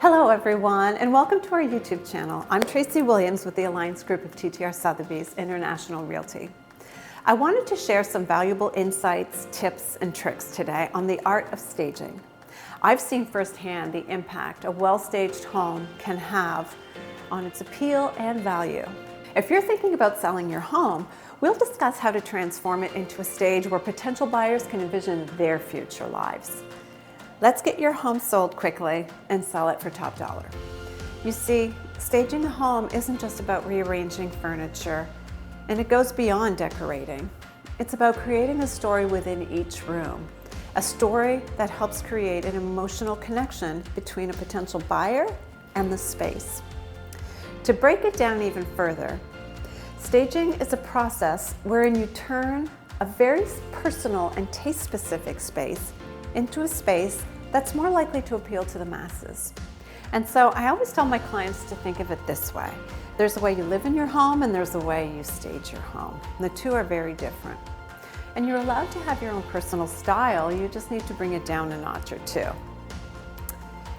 Hello everyone, and welcome to our YouTube channel. I'm Tracy Williams with the Alliance Group of TTR Sotheby's International Realty. I wanted to share some valuable insights, tips, and tricks today on the art of staging. I've seen firsthand the impact a well-staged home can have on its appeal and value. If you're thinking about selling your home, we'll discuss how to transform it into a stage where potential buyers can envision their future lives. Let's get your home sold quickly and sell it for top dollar. You see, staging a home isn't just about rearranging furniture, and it goes beyond decorating. It's about creating a story within each room, a story that helps create an emotional connection between a potential buyer and the space. To break it down even further, staging is a process wherein you turn a very personal and taste-specific space into a space that's more likely to appeal to the masses. And so I always tell my clients to think of it this way. There's a way you live in your home and there's a way you stage your home. The two are very different. And you're allowed to have your own personal style, you just need to bring it down a notch or two.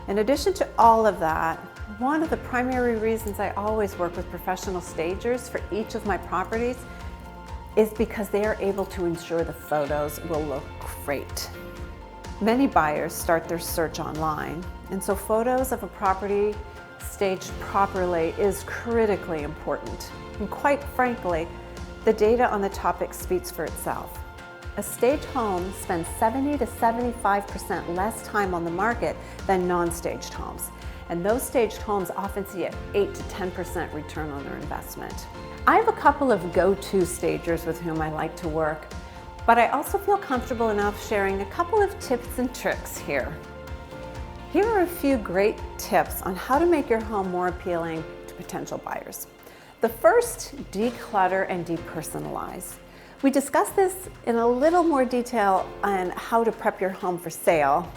In addition to all of that, one of the primary reasons I always work with professional stagers for each of my properties is because they are able to ensure the photos will look great. Many buyers start their search online, and so photos of a property staged properly is critically important. And quite frankly, the data on the topic speaks for itself. A staged home spends 70 to 75% less time on the market than non-staged homes. And those staged homes often see an 8 to 10% return on their investment. I have a couple of go-to stagers with whom I like to work, but I also feel comfortable enough sharing a couple of tips and tricks here. Here are a few great tips on how to make your home more appealing to potential buyers. The first, declutter and depersonalize. We discussed this in a little more detail on how to prep your home for sale,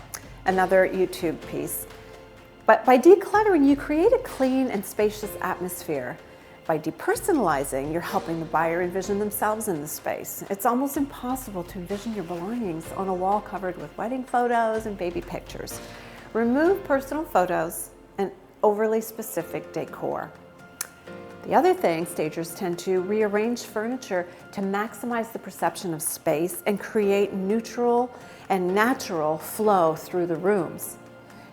another YouTube piece. But by decluttering, you create a clean and spacious atmosphere. By depersonalizing, you're helping the buyer envision themselves in the space. It's almost impossible to envision your belongings on a wall covered with wedding photos and baby pictures. Remove personal photos and overly specific decor. The other thing, stagers tend to rearrange furniture to maximize the perception of space and create neutral and natural flow through the rooms.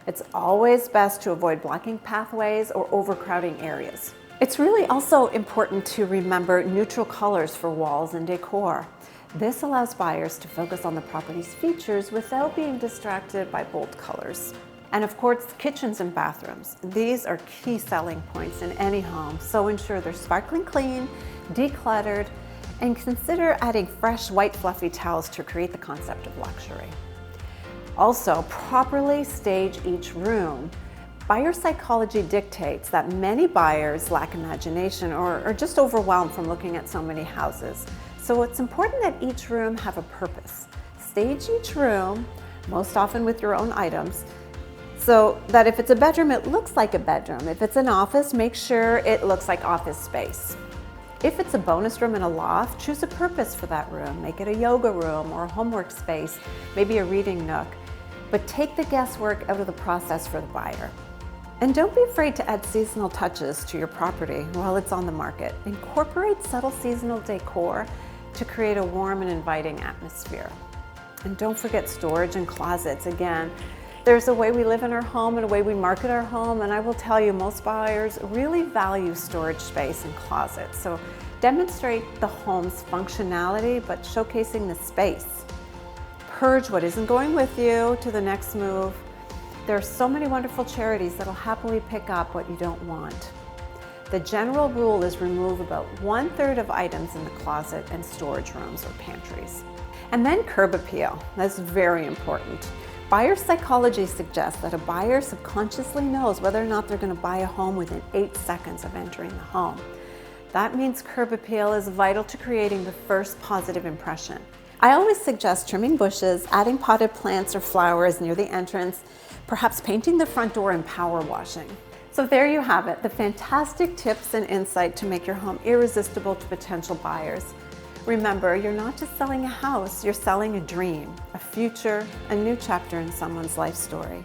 It's always best to avoid blocking pathways or overcrowding areas. It's really also important to remember neutral colors for walls and decor. This allows buyers to focus on the property's features without being distracted by bold colors. And of course, kitchens and bathrooms. These are key selling points in any home, so ensure they're sparkling clean, decluttered, and consider adding fresh white fluffy towels to create the concept of luxury. Also, properly stage each room. Buyer psychology dictates that many buyers lack imagination or are just overwhelmed from looking at so many houses. So it's important that each room have a purpose. Stage each room, most often with your own items, so that if it's a bedroom, it looks like a bedroom. If it's an office, make sure it looks like office space. If it's a bonus room in a loft, choose a purpose for that room. Make it a yoga room or a homework space, maybe a reading nook. But take the guesswork out of the process for the buyer. And don't be afraid to add seasonal touches to your property while it's on the market. Incorporate subtle seasonal decor to create a warm and inviting atmosphere. And don't forget storage and closets. Again, there's a way we live in our home and a way we market our home, and I will tell you, most buyers really value storage space and closets. So demonstrate the home's functionality, but showcasing the space. Purge what isn't going with you to the next move. There are so many wonderful charities that'll happily pick up what you don't want. The general rule is remove about 1/3 of items in the closet and storage rooms or pantries. And then curb appeal. That's very important. Buyer psychology suggests that a buyer subconsciously knows whether or not they're going to buy a home within 8 seconds of entering the home. That means curb appeal is vital to creating the first positive impression. I always suggest trimming bushes, adding potted plants or flowers near the entrance, perhaps painting the front door and power washing. So there you have it, the fantastic tips and insight to make your home irresistible to potential buyers. Remember, you're not just selling a house, you're selling a dream, a future, a new chapter in someone's life story.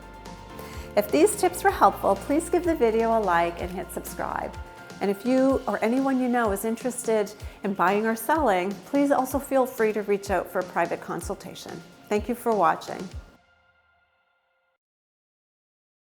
If these tips were helpful, please give the video a like and hit subscribe. And if you or anyone you know is interested in buying or selling, please also feel free to reach out for a private consultation. Thank you for watching.